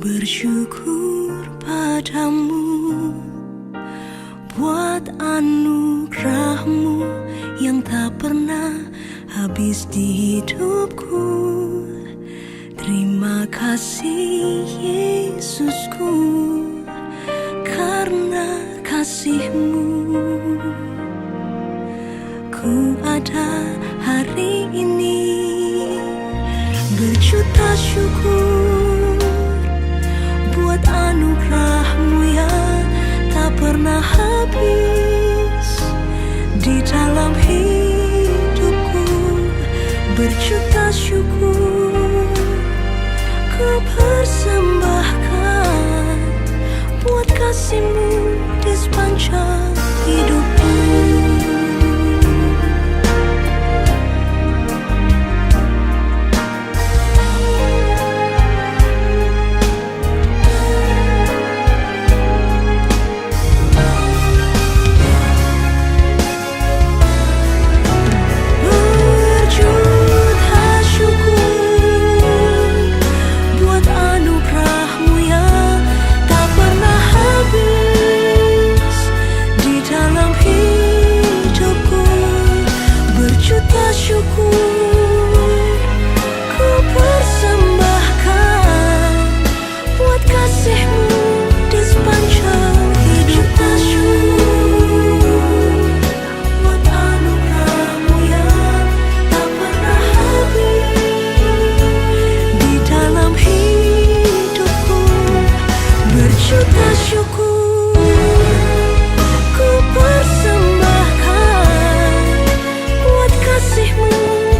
Bersyukur padamu buat anugerahmu yang tak pernah habis di hidupku. Terima kasih Yesusku, karena kasih-Mu ku ada hari ini. Berjuta syukur buat anugerah-Mu yang tak pernah habis di dalam hidupku. Berjuta syukur ku persembahkan buat kasih-Mu di sepanjang hidupku.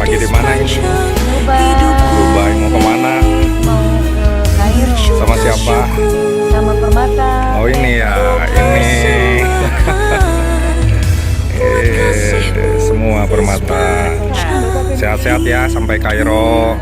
Lagi di mana ini? Dubai. Mau kemana? Mau ke Kairo. Sama siapa? Sama Permata. Oh ini ya, ini. Semua Permata. Sehat-sehat ya sampai Kairo.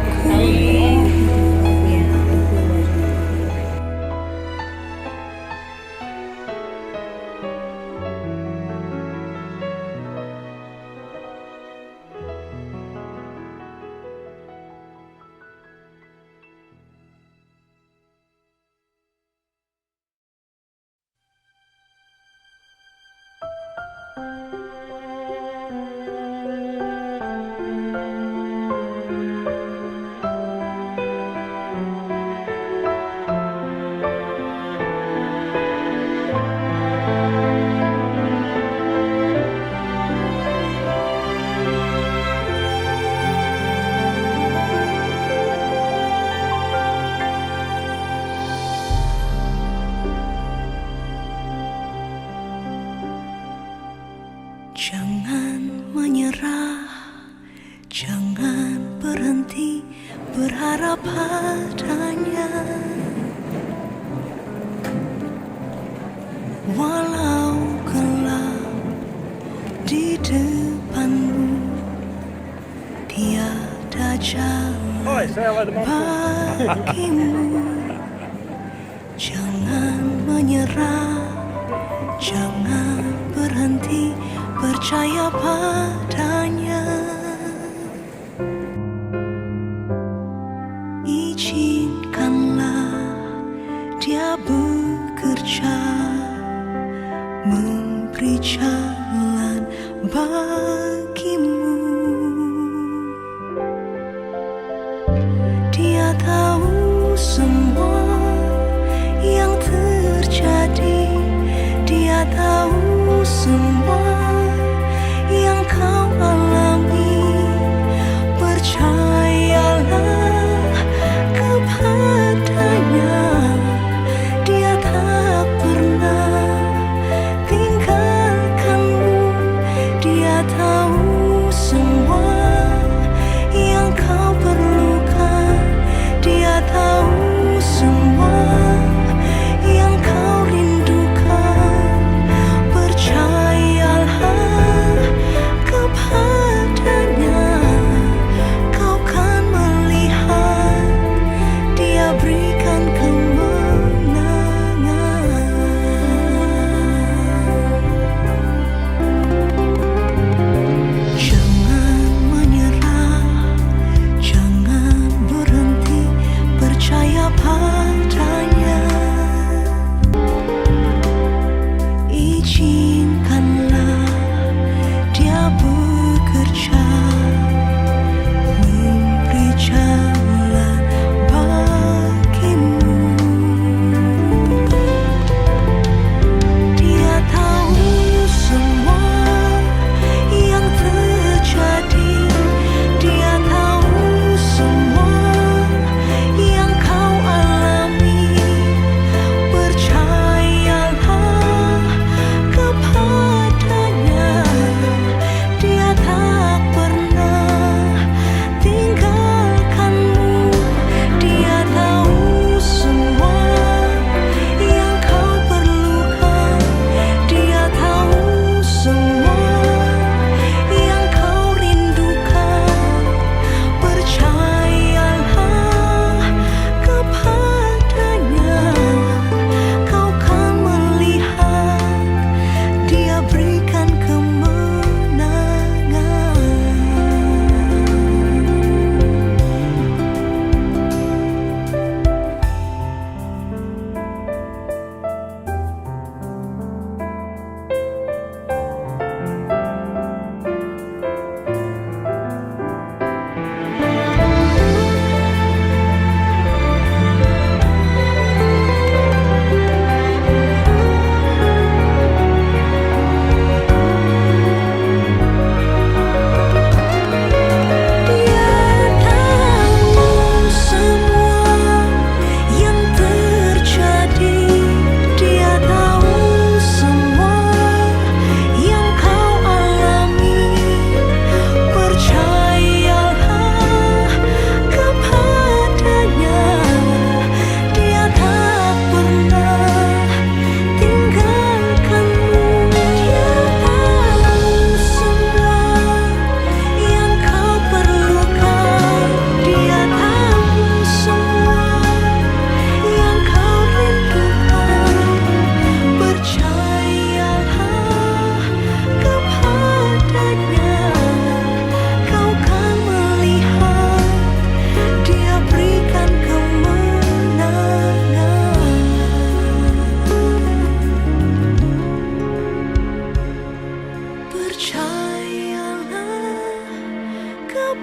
Jangan menyerah, jangan berhenti berharap padanya. Walau gelap di depanmu, tiada jalan bagimu. Jangan menyerah, jangan berhenti percaya padanya. Izinkanlah Dia bekerja, memberi jalan bagimu. Dia tahu semua yang terjadi, Dia tahu semua yang kau alami. Percayalah kepadanya, Dia tak pernah tinggalkan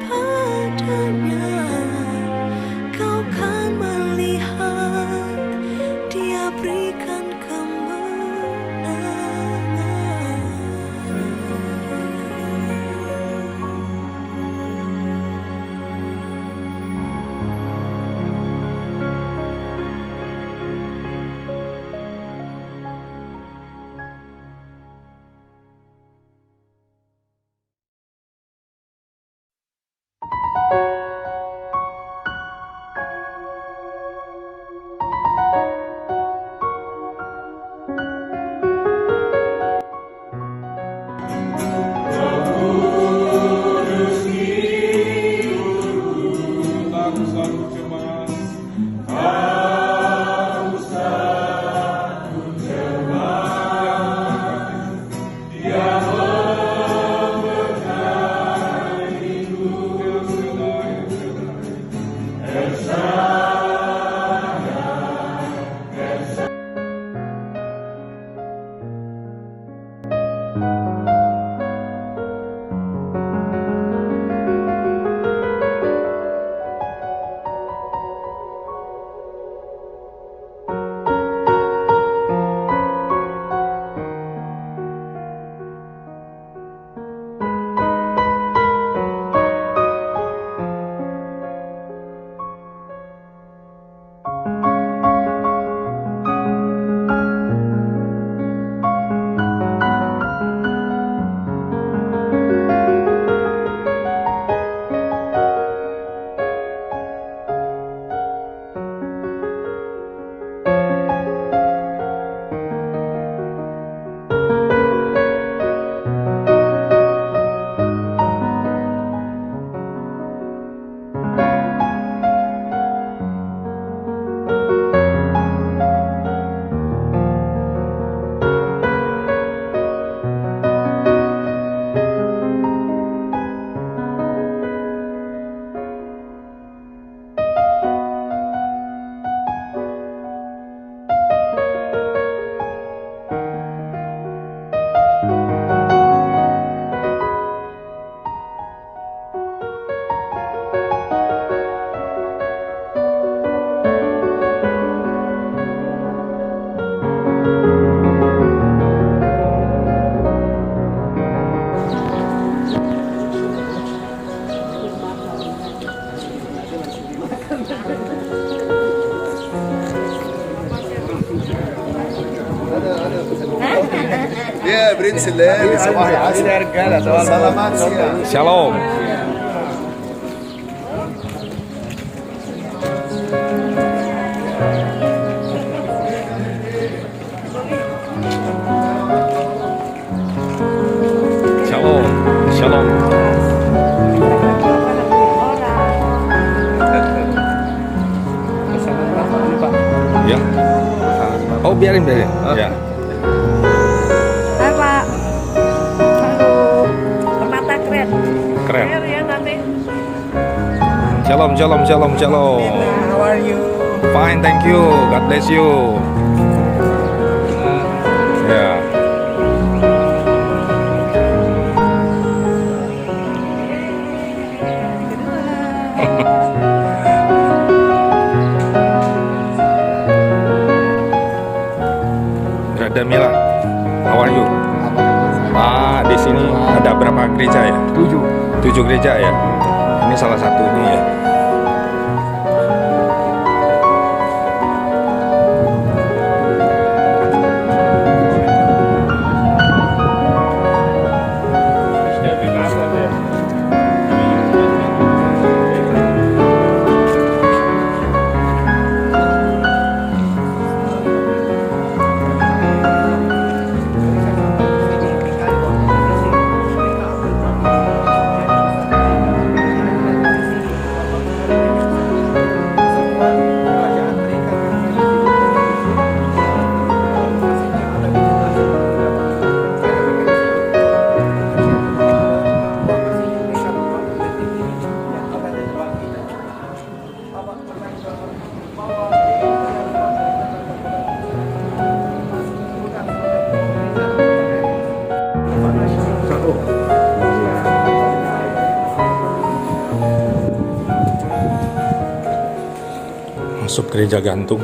padanya, kau kan melihat Dia berikan kemenangan. يا برنس الليالي صباح العسل يا رجاله سلامات سيدي. Shalom. Shalom. Shalom. Ya. Oh, biarin. Ya. Hai Pak. Halo. Permata keren. Keren. Ya nanti. Shalom. How are you? Fine, thank you. God bless you. Ya. Brother Mila, how are you? Di sini ada berapa gereja ya? 7 gereja ya. Ini salah satunya ya. masuk gereja gantung.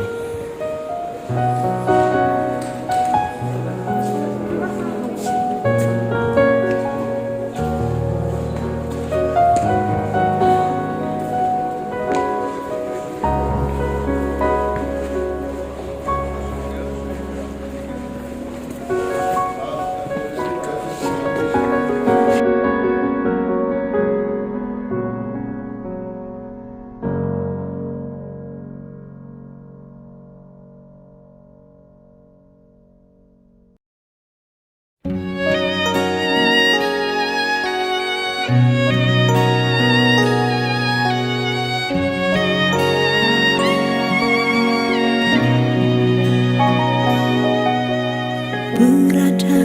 Berada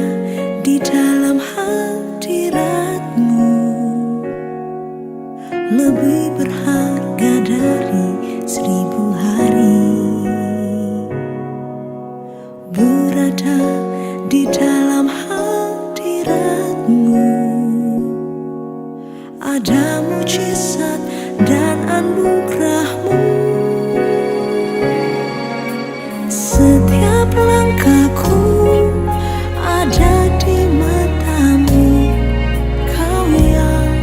di dalam hadirat-Mu lebih berharga dari 1000 hari. Berada di dalam hadirat-Mu ada mujizat dan anugerah-Mu. Setiap langkahku ada di mata-Mu, Kau yang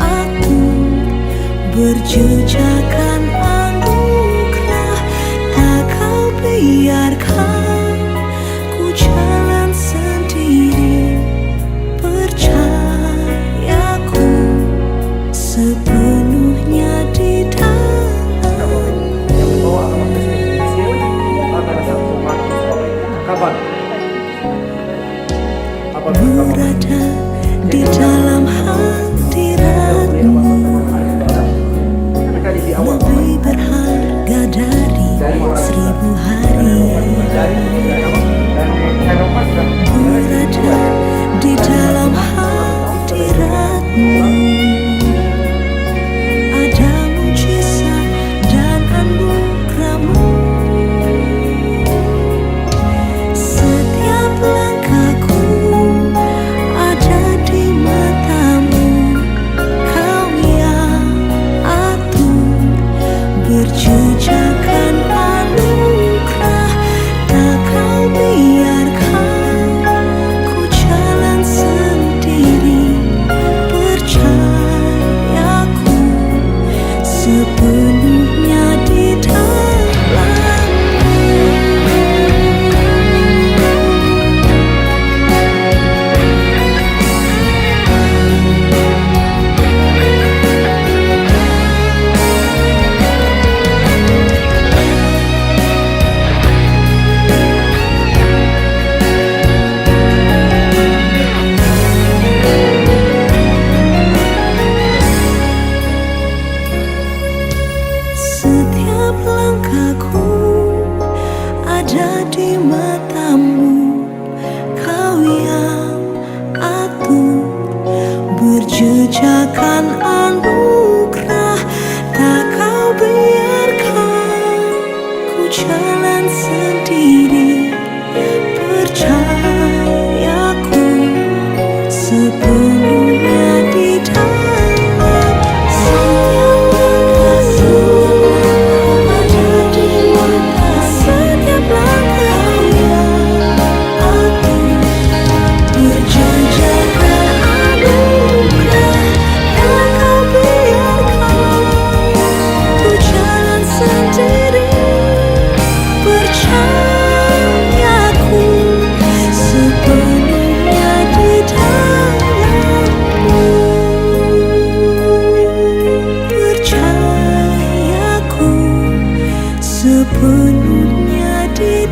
agung, berjejakan anugerah. Tak Kau biarkan ku jalan sendiri, percayaku sepenuhnya di dalam-Mu. Kapan? Berada di dalam hadirat-Mu lebih berharga dari 1000 hari. Berada di dalam hadirat-Mu ada mujizat dan anugerah-Mu. Setiap langkahku ada di mata-Mu, Kau yang agung, berjejakan anugerah. Tak Kau biarkan ku jalan sendiri, percayaku sepenuhnya di dalam-Mu. Setiap langkahku ada di mata-Mu, Kau yang agung, berjejakan anugerah. Tak Kau biarkan ku jalan sendiri, percayaku sepenuhnya di dalam. Setiap langkah berjejakan anugerah. Tak Kau biarkan ku jalan sendiri, percayaku sepenuhnya di dalam-Mu. Percayaku sepenuhnya di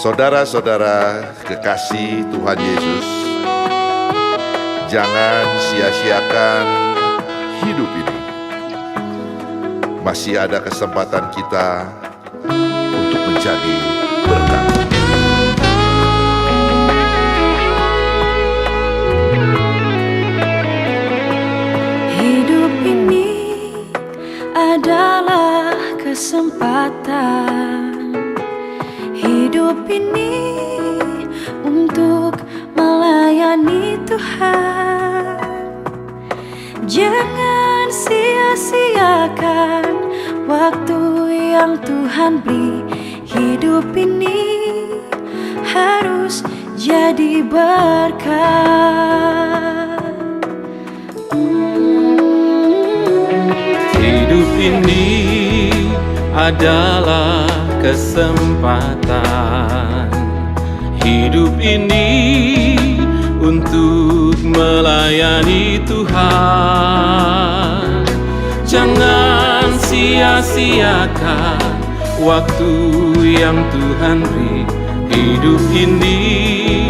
Saudara-saudara kekasih Tuhan Yesus, jangan sia-siakan hidup ini. Masih ada kesempatan kita untuk menjadi berkat. Hidup ini Tuhan. Jangan sia-siakan waktu yang Tuhan beri. Hidup ini harus jadi berkah. Hidup ini adalah kesempatan. Hidup ini untuk melayani Tuhan. Jangan sia-siakan waktu yang Tuhan beri. Hidup ini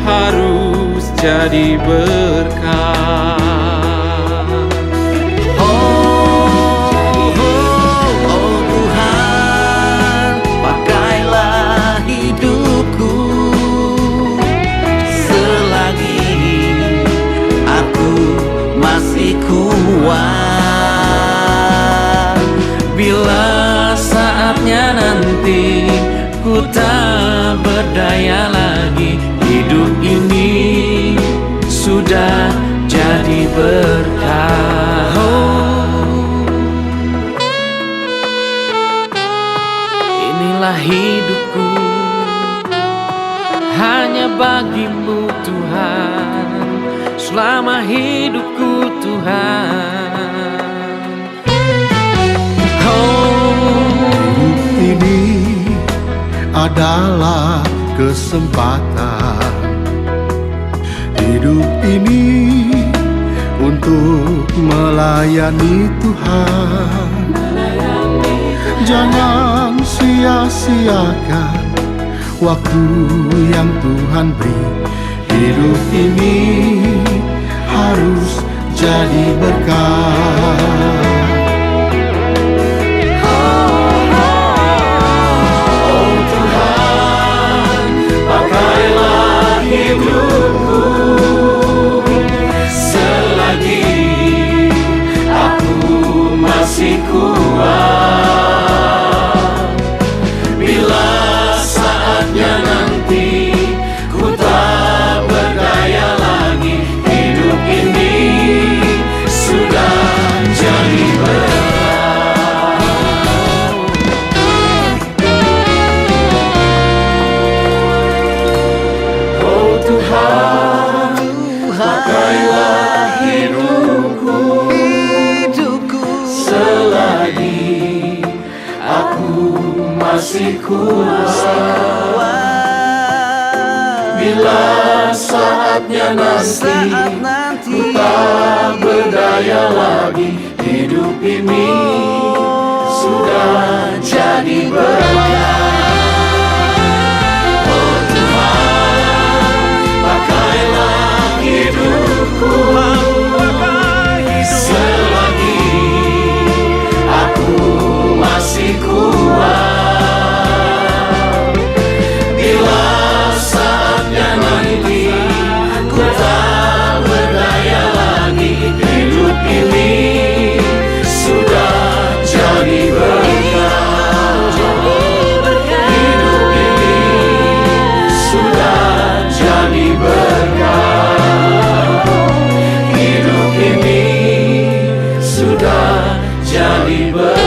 harus jadi berkah. Bila saatnya nanti ku tak berdaya lagi, hidup ini sudah jadi berkah. Inilah hidupku hanya bagimu Tuhan, selama hidupku Tuhan. Hidup ini adalah kesempatan. Hidup ini untuk melayani Tuhan. Jangan sia-siakan waktu yang Tuhan beri. Hidup ini harus jadi berkah. Hidupku selagi aku masih kuat. Bila saatnya nanti ku tak berdaya lagi, hidup ini sudah jadi berkah. Oh Tuhan, pakailah hidupku selagi aku masih kuat. Bila saatnya nanti ku tak berdaya lagi, hidup ini sudah jadi berkah. Oh Tuhan, pakailah hidupku selagi aku masih kuat. Bila saatnya nanti ku tak berdaya lagi, hidup ini sudah jadi berkah. Hidup ini sudah jadi berkah. Hidup ini sudah jadi berkah.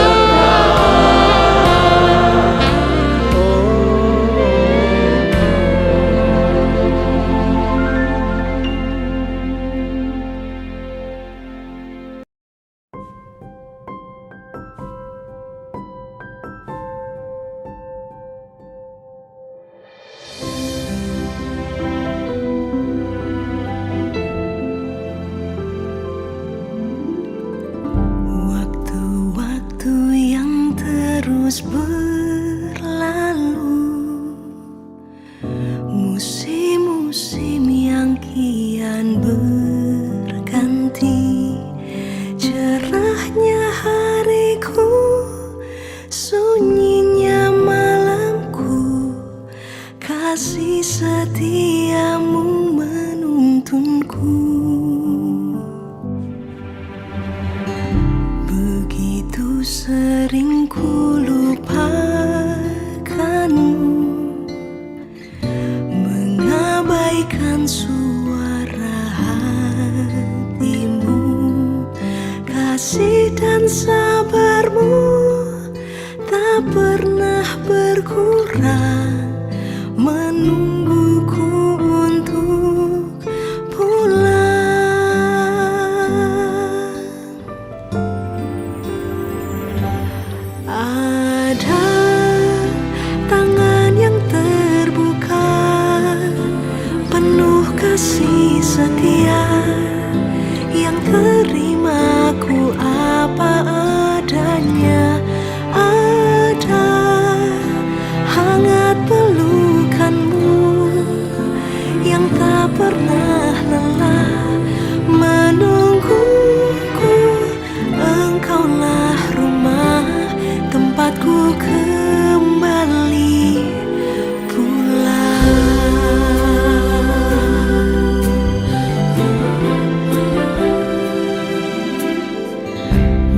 Waktu-waktu yang terus berlalu, musim-musim yang kian berganti, cerahnya hariku, sunyinya malamku, kasih setiamu menuntunku. Begitu sering ku lupakanmu, mengabaikan suara dan sabarmu tak pernah berkurang, menungguku untuk pulang. Ada tangan yang terbuka, penuh kasih setia, yang terimaku apa adanya. Ada hangat pelukanmu yang tak pernah lelah menungguku. Engkaulah rumah tempatku kembali pulang.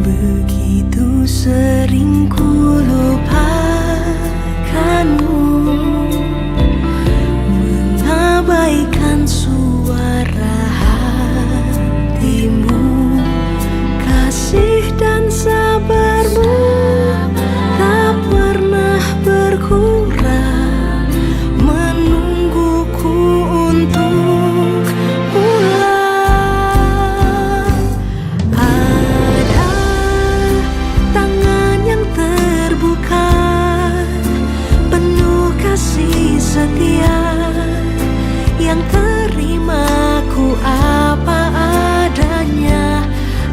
Begitu sering ku lupakanmu, mengabaikan suara hatimu. Kasih dan sabarmu tak pernah berkurang, menungguku untuk pulang. Ada tangan yang terbuka, penuh kasih setia, yang terimaku apa adanya.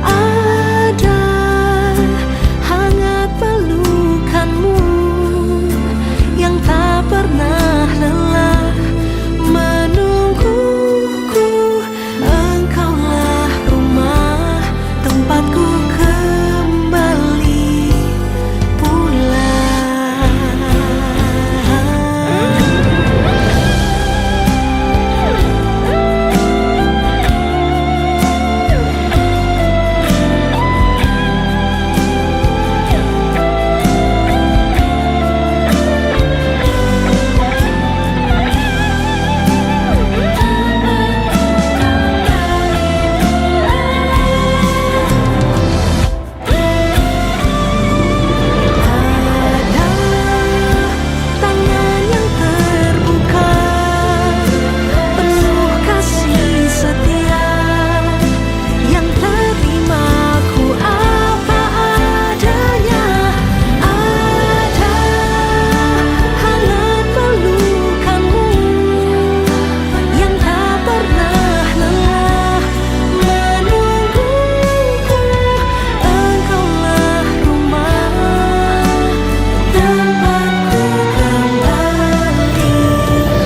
Ada hangat pelukanmu yang tak pernah lelah menungguku. Engkaulah rumah tempatku kembali pulang. Ada tangan yang terbuka, penuh kasih setia, yang terimaku apa adanya. Ada hangat pelukanmu yang tak pernah lelah menungguku. Engkaulah rumah tempatku kembali.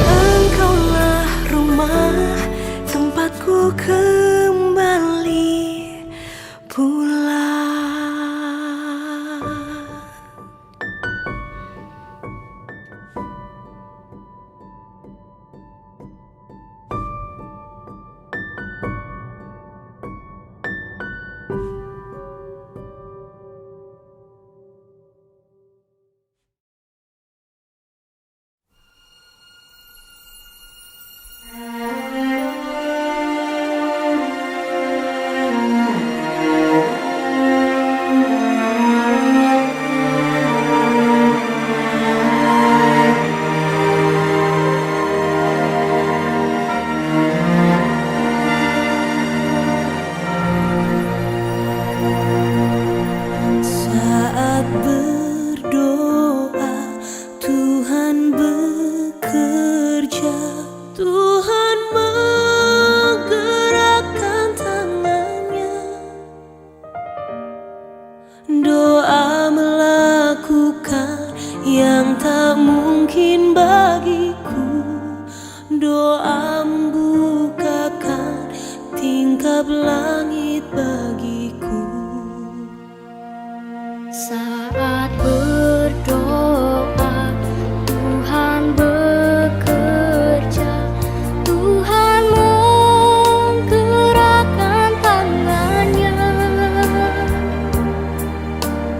Engkaulah rumah tempatku kembali pulang. Saat berdoa, Tuhan bekerja. Tuhan menggerakkan tangannya. Doa melakukan yang tak mungkin bagiku. Doa membukakan tingkap langit bagiku. Saat berdoa, Tuhan bekerja. Tuhan menggerakkan tangannya.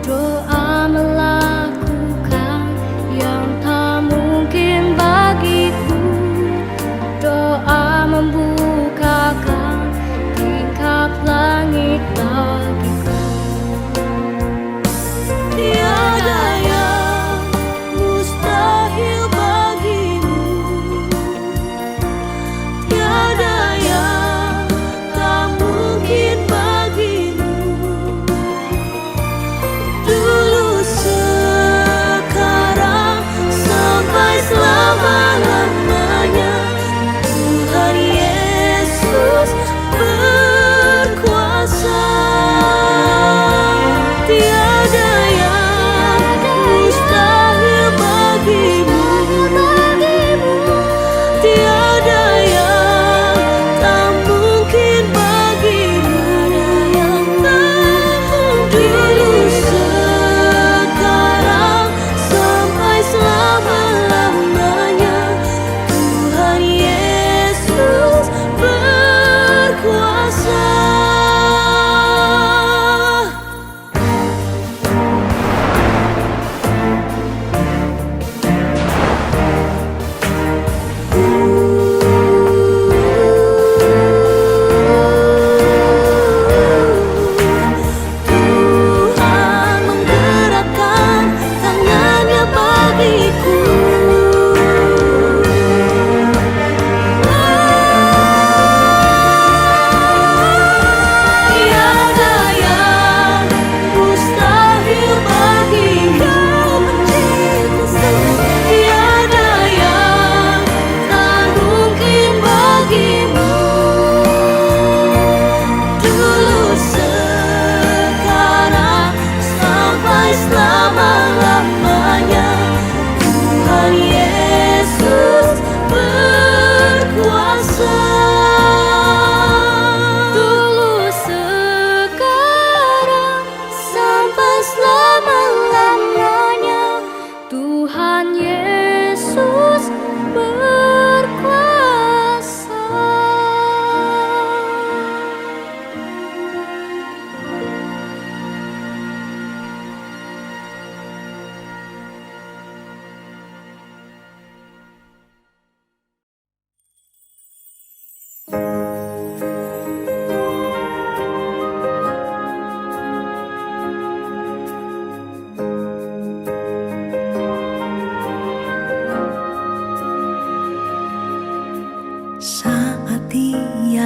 Doa melakukan yang tak mungkin bagiku. Doa membukakan tingkap langit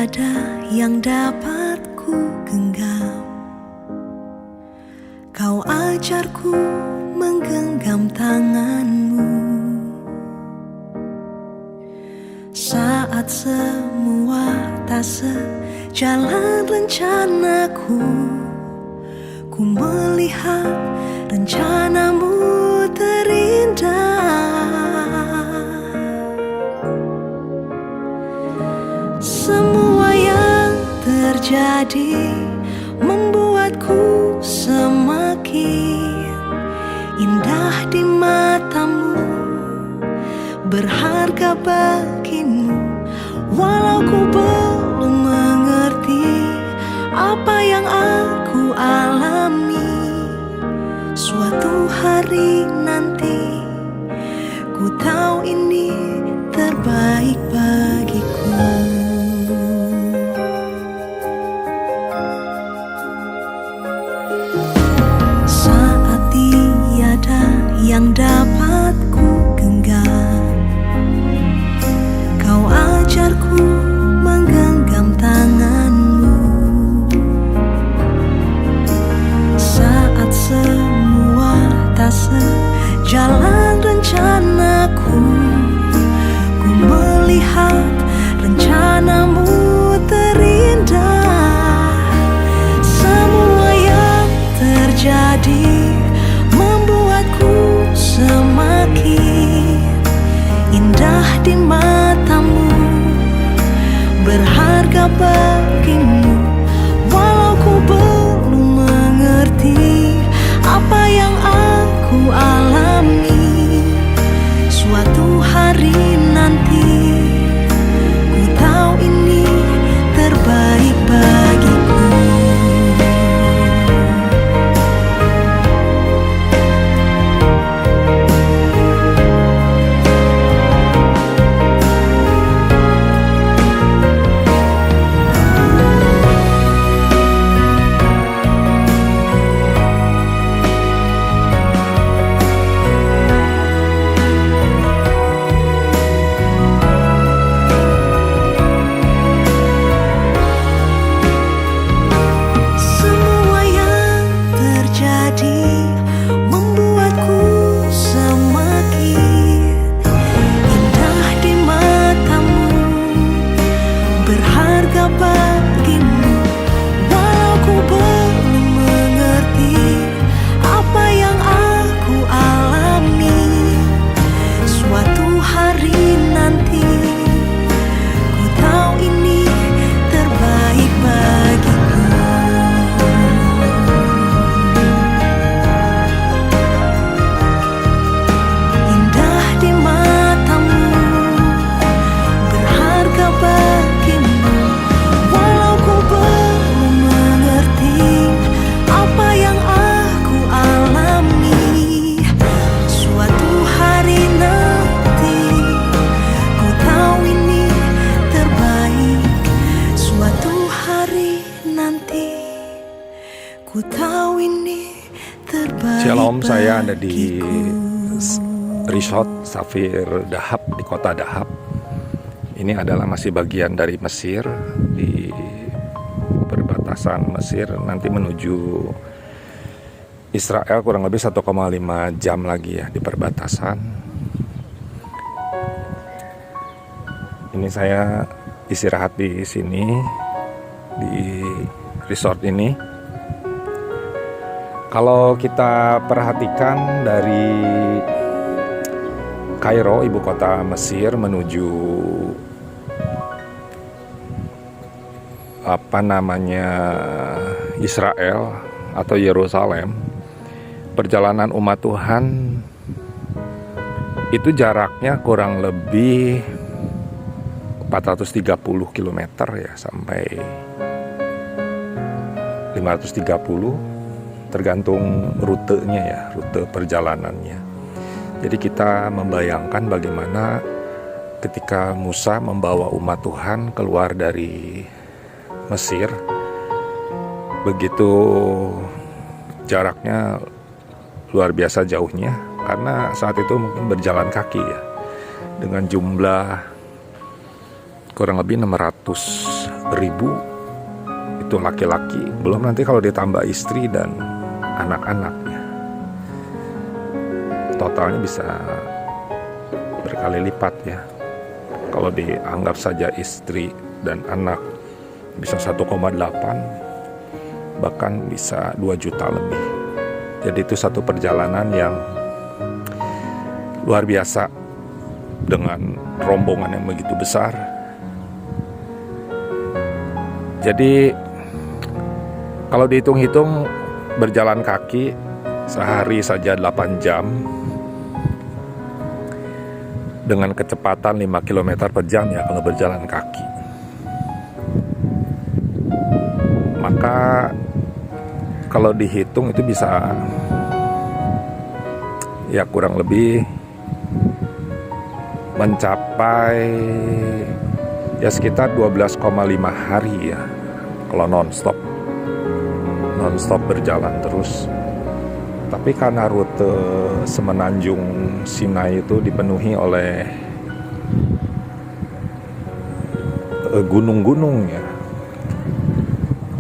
tiada yang dapat ku genggam. Kau ajarku menggenggam tanganmu saat semua tak sejalan rencanaku. Ku melihat rencanamu terindah. Semua yang terjadi membuatku semakin indah di matamu, berharga bagimu. Walau ku belum mengerti apa yang aku alami, suatu hari nanti ku tahu ini terbaik bagiku. Saat tiada yang dapat ku genggam, kau ajarku menggenggam tanganmu saat semua tak sejalan rencanaku. Ku melihat rencanamu terindah. Semua yang terjadi membuatku semakin indah di matamu, berharga bagimu. Walau ku belum mengerti apa yang aku alami, suatu hari nanti ku tahu ini terbaik bagiku. Semua yang terjadi membuatku semakin indah di matamu, berharga bagimu. Walau ku belum mengerti apa yang aku alami, suatu hari nanti ku tahu ini terbaik bagiku. Indah di matamu, berharga bagimu. Walau ku belum mengerti apa yang aku alami, suatu hari nanti ku tahu ini terbaik. Suatu hari nanti ku tahu ini terbaik. Shalom, saya ada di bagiku. Resort Safir Dahab di kota Dahab. Ini adalah masih bagian dari Mesir, di perbatasan Mesir, nanti menuju Israel kurang lebih 1,5 jam lagi ya di perbatasan. Ini saya istirahat di sini, di resort ini. Kalau kita perhatikan dari Kairo, ibu kota Mesir, menuju Israel atau Yerusalem, perjalanan umat Tuhan itu jaraknya kurang lebih 430 km ya, sampai 530, tergantung rutenya ya, rute perjalanannya. Jadi kita membayangkan bagaimana ketika Musa membawa umat Tuhan keluar dari Mesir, begitu jaraknya luar biasa jauhnya, karena saat itu mungkin berjalan kaki ya, dengan jumlah kurang lebih 600.000 itu laki-laki, belum nanti kalau ditambah istri dan anak-anaknya, totalnya bisa berkali lipat ya. Kalau dianggap saja istri dan anak bisa 1,8, bahkan bisa 2 juta lebih. Jadi itu satu perjalanan yang luar biasa dengan rombongan yang begitu besar. Jadi kalau dihitung-hitung berjalan kaki sehari saja 8 jam dengan kecepatan 5 km per jam ya kalau berjalan kaki. Maka kalau dihitung itu bisa ya kurang lebih mencapai ya sekitar 12,5 hari ya kalau non-stop berjalan terus. Tapi karena rute Semenanjung Sinai itu dipenuhi oleh gunung-gunung ya,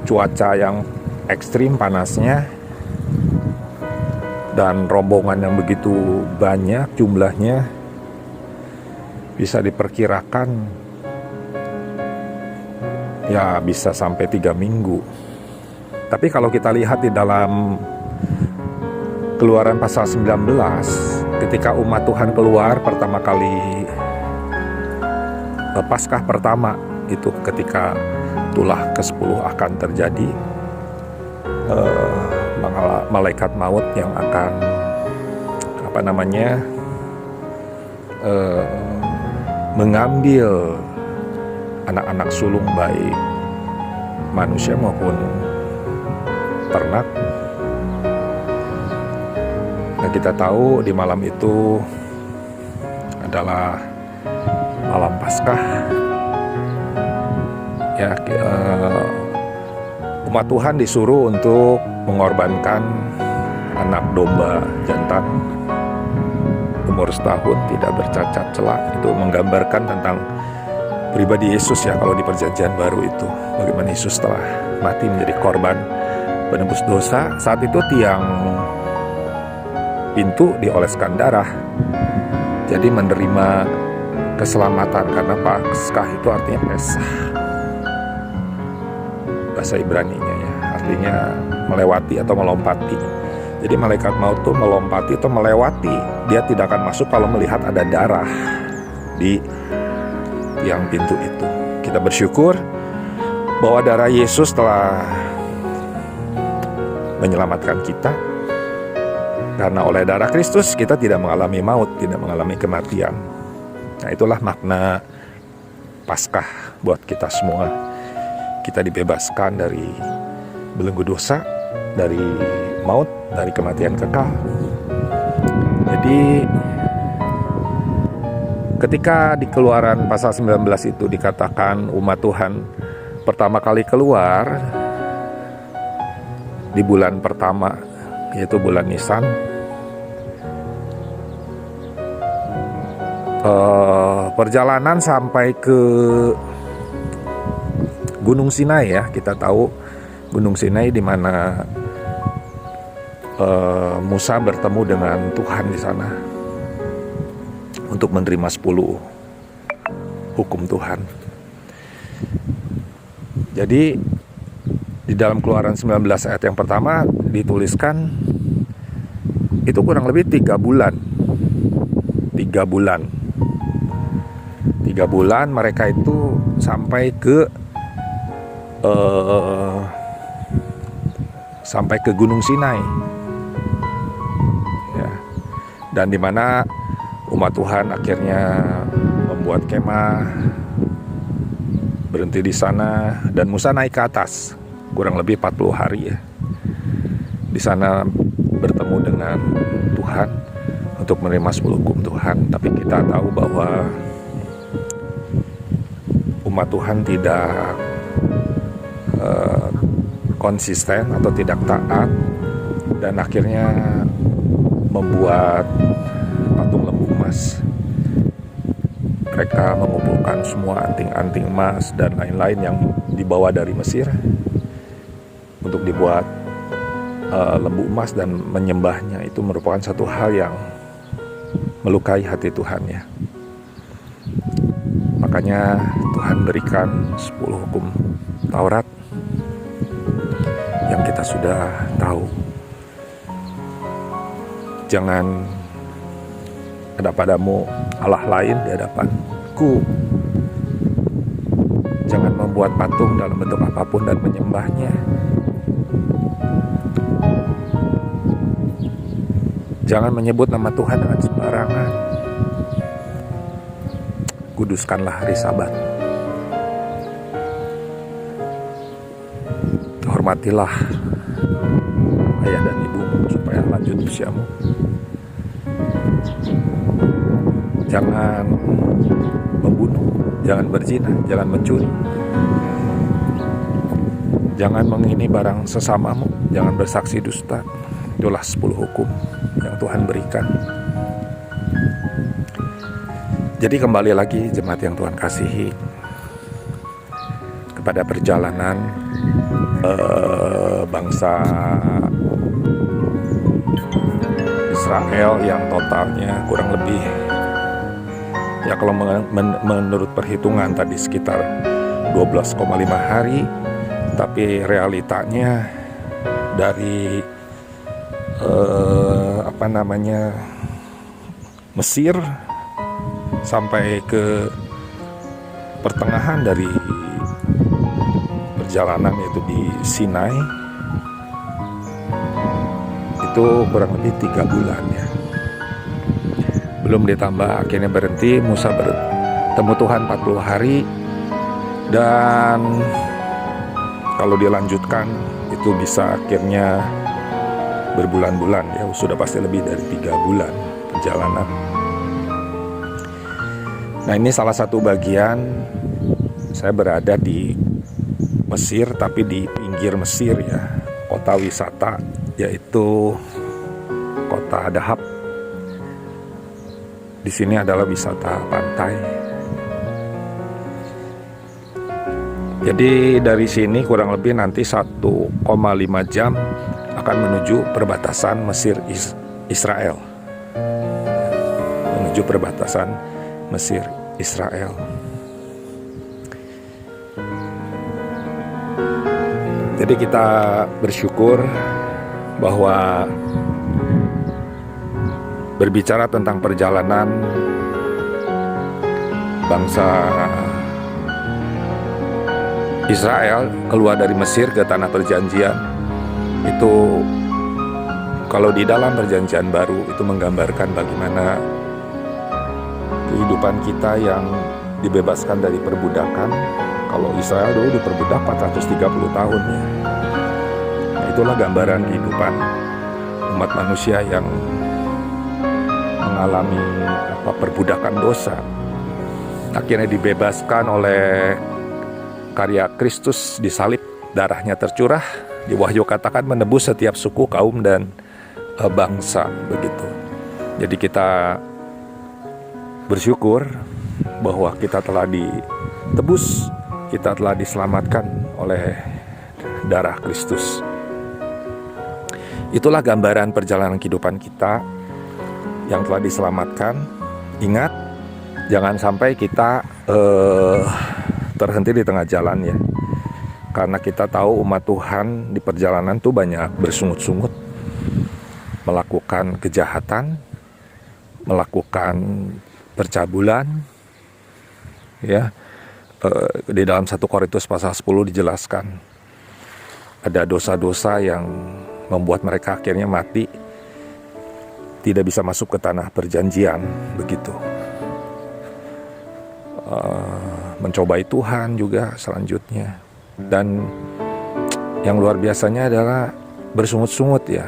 cuaca yang ekstrim panasnya, dan rombongan yang begitu banyak jumlahnya, bisa diperkirakan ya bisa sampai 3 minggu. Tapi kalau kita lihat di dalam Keluaran pasal 19, ketika umat Tuhan keluar pertama kali, Paskah pertama itu ketika tulah ke-10 akan terjadi, malaikat maut yang akan mengambil anak-anak sulung baik manusia maupun ternak. Nah, kita tahu di malam itu adalah malam Paskah. Ya, umat Tuhan disuruh untuk mengorbankan anak domba jantan umur setahun tidak bercacat celah. Itu menggambarkan tentang pribadi Yesus ya kalau di Perjanjian Baru itu. Bagaimana Yesus telah mati menjadi korban penebus dosa. Saat itu tiang pintu dioleskan darah, jadi menerima keselamatan, karena Paskah itu artinya Pesah bahasa Ibraninya ya, artinya melewati atau melompati. Jadi malaikat maut itu melompati atau melewati, dia tidak akan masuk kalau melihat ada darah di tiang pintu itu. Kita bersyukur bahwa darah Yesus telah menyelamatkan kita. Karena oleh darah Kristus kita tidak mengalami maut, tidak mengalami kematian. Nah, itulah makna Paskah buat kita semua. Kita dibebaskan dari belenggu dosa, dari maut, dari kematian kekal. Jadi ketika di Keluaran pasal 19 itu dikatakan umat Tuhan pertama kali keluar di bulan pertama, yaitu bulan Nisan, perjalanan sampai ke Gunung Sinai ya. Kita tahu Gunung Sinai di mana Musa bertemu dengan Tuhan di sana untuk menerima 10 hukum Tuhan. Jadi di dalam Keluaran 19 ayat yang pertama dituliskan itu kurang lebih 3 bulan. 3 bulan mereka itu sampai ke Gunung Sinai. Ya. Dan di mana umat Tuhan akhirnya membuat kemah, berhenti di sana, dan Musa naik ke atas kurang lebih 40 hari ya. Di sana bertemu dengan Tuhan untuk menerima 10 hukum Tuhan. Tapi kita tahu bahwa umat Tuhan tidak konsisten atau tidak taat, dan akhirnya membuat patung lembu emas. Mereka mengumpulkan menemukan semua anting-anting emas dan lain-lain yang dibawa dari Mesir untuk dibuat lembu emas dan menyembahnya. Itu merupakan satu hal yang melukai hati Tuhan ya. Makanya Tuhan berikan 10 hukum Taurat yang kita sudah tahu. Jangan ada padamu Allah lain di hadapanku. Jangan membuat patung dalam bentuk apapun dan menyembahnya. Jangan menyebut nama Tuhan dengan sembarangan. Kuduskanlah hari Sabat. Hormatilah ayah dan ibumu supaya lanjut usiamu. Jangan membunuh, jangan berzina, jangan mencuri. Jangan mengingini barang sesamamu, jangan bersaksi dusta. Itulah 10 hukum yang Tuhan berikan. Jadi kembali lagi jemaat yang Tuhan kasihi, kepada perjalanan bangsa Israel yang totalnya kurang lebih, ya kalau menurut perhitungan tadi sekitar 12,5 hari, tapi realitanya dari Mesir sampai ke pertengahan dari perjalanan, yaitu di Sinai, itu kurang lebih 3 bulan ya. Belum ditambah akhirnya berhenti, Musa bertemu Tuhan 40 hari, dan kalau dilanjutkan itu bisa akhirnya berbulan-bulan ya, sudah pasti lebih dari 3 bulan perjalanan. Nah, ini salah satu bagian saya berada di Mesir, tapi di pinggir Mesir ya, kota wisata yaitu kota Dahab. Di sini adalah wisata pantai. Jadi dari sini kurang lebih nanti 1,5 jam akan menuju perbatasan Mesir Israel. Menuju perbatasan Mesir Israel. Jadi kita bersyukur bahwa berbicara tentang perjalanan bangsa Israel keluar dari Mesir ke tanah perjanjian, itu kalau di dalam perjanjian baru itu menggambarkan bagaimana kehidupan kita yang dibebaskan dari perbudakan. Kalau Israel dulu diperbudak 430 tahun ya. Nah, itulah gambaran kehidupan umat manusia yang mengalami perbudakan dosa. Akhirnya dibebaskan oleh karya Kristus di salib, darahnya tercurah, di Wahyu katakan menebus setiap suku, kaum, dan bangsa begitu. Jadi kita bersyukur bahwa kita telah ditebus, kita telah diselamatkan oleh darah Kristus. Itulah gambaran perjalanan kehidupan kita yang telah diselamatkan. Ingat, jangan sampai kita terhenti di tengah jalan ya. Karena kita tahu umat Tuhan di perjalanan tuh banyak bersungut-sungut, melakukan kejahatan, melakukan percabulan ya. Di dalam 1 Korintus pasal 10 dijelaskan ada dosa-dosa yang membuat mereka akhirnya mati, tidak bisa masuk ke tanah perjanjian begitu. Mencobai Tuhan juga selanjutnya. Dan yang luar biasanya adalah bersungut-sungut ya,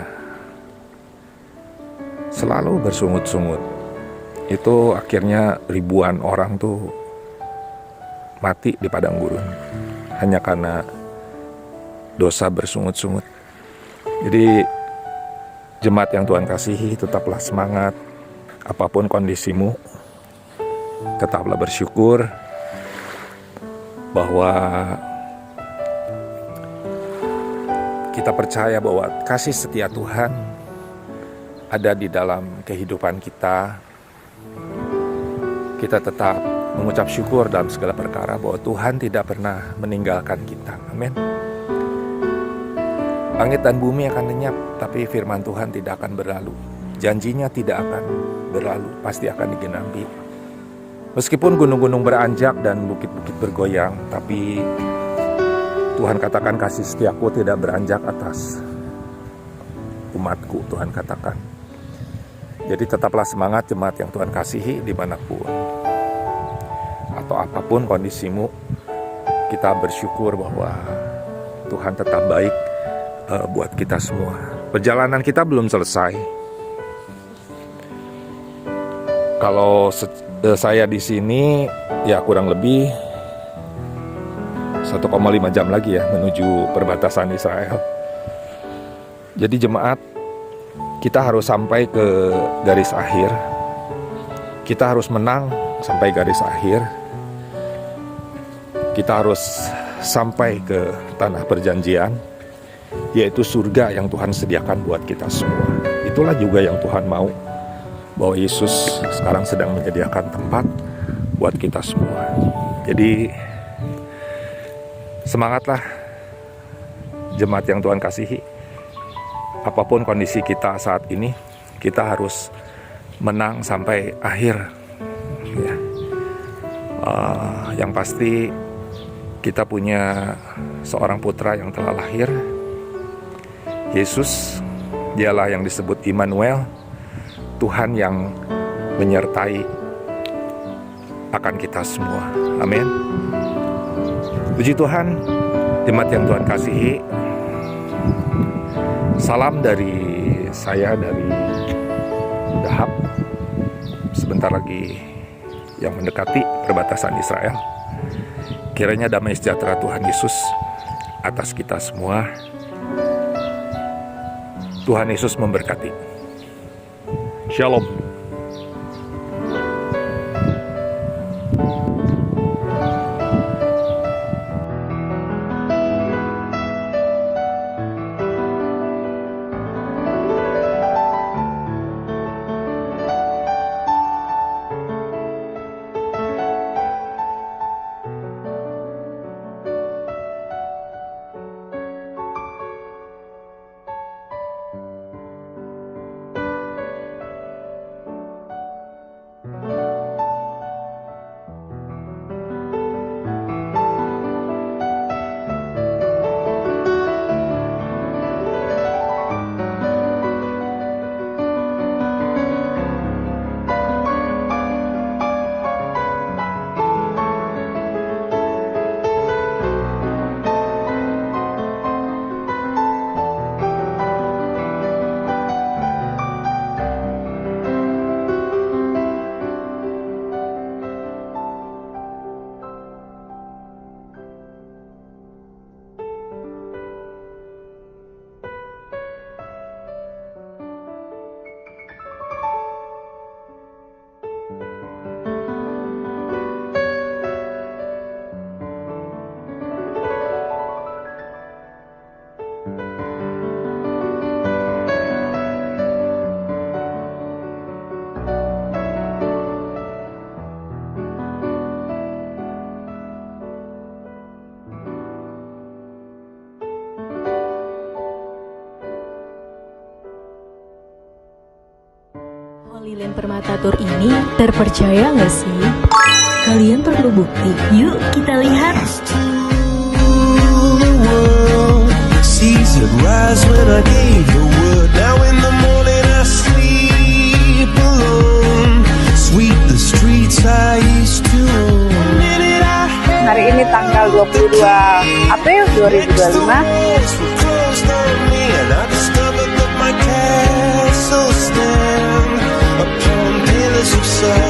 selalu bersungut-sungut. Itu akhirnya ribuan orang tuh mati di padang gurun hanya karena dosa bersungut-sungut. Jadi jemaat yang Tuhan kasihi, tetaplah semangat apapun kondisimu, tetaplah bersyukur bahwa kita percaya bahwa kasih setia Tuhan ada di dalam kehidupan kita. Kita tetap mengucap syukur dalam segala perkara bahwa Tuhan tidak pernah meninggalkan kita. Amin. Langit dan bumi akan lenyap, tapi firman Tuhan tidak akan berlalu. Janjinya tidak akan berlalu, pasti akan digenapi. Meskipun gunung-gunung beranjak dan bukit-bukit bergoyang, tapi Tuhan katakan kasih setiaku tidak beranjak atas umatku, Tuhan katakan. Jadi tetaplah semangat jemaat yang Tuhan kasihi dimanapun atau apapun kondisimu. Kita bersyukur bahwa Tuhan tetap baik buat kita semua. Perjalanan kita belum selesai. Kalau saya di sini ya kurang lebih 1,5 jam lagi ya menuju perbatasan Israel. Jadi jemaat, kita harus sampai ke garis akhir. Kita harus menang sampai garis akhir. Kita harus sampai ke tanah perjanjian, yaitu surga yang Tuhan sediakan buat kita semua. Itulah juga yang Tuhan mau, bahwa Yesus sekarang sedang menyediakan tempat buat kita semua. Jadi semangatlah jemaat yang Tuhan kasihi. Apapun kondisi kita saat ini, kita harus menang sampai akhir ya. Yang pasti kita punya seorang putra yang telah lahir, Yesus. Dialah yang disebut Immanuel, Tuhan yang menyertai akan kita semua. Amin. Puji Tuhan, jemaat yang Tuhan kasihi. Salam dari saya, dari Dahab. Sebentar lagi yang mendekati perbatasan Israel. Kiranya damai sejahtera Tuhan Yesus atas kita semua. Tuhan Yesus memberkati. Shalom. Holy Land Permata Tour ini terpercaya nggak sih? Kalian perlu bukti. Yuk kita lihat. Season rise when I gave the word. Now in the morning I sleep alone. Sweep the streets I used to own. Hari ini tanggal 22 April 2025. Upon pillars of salt.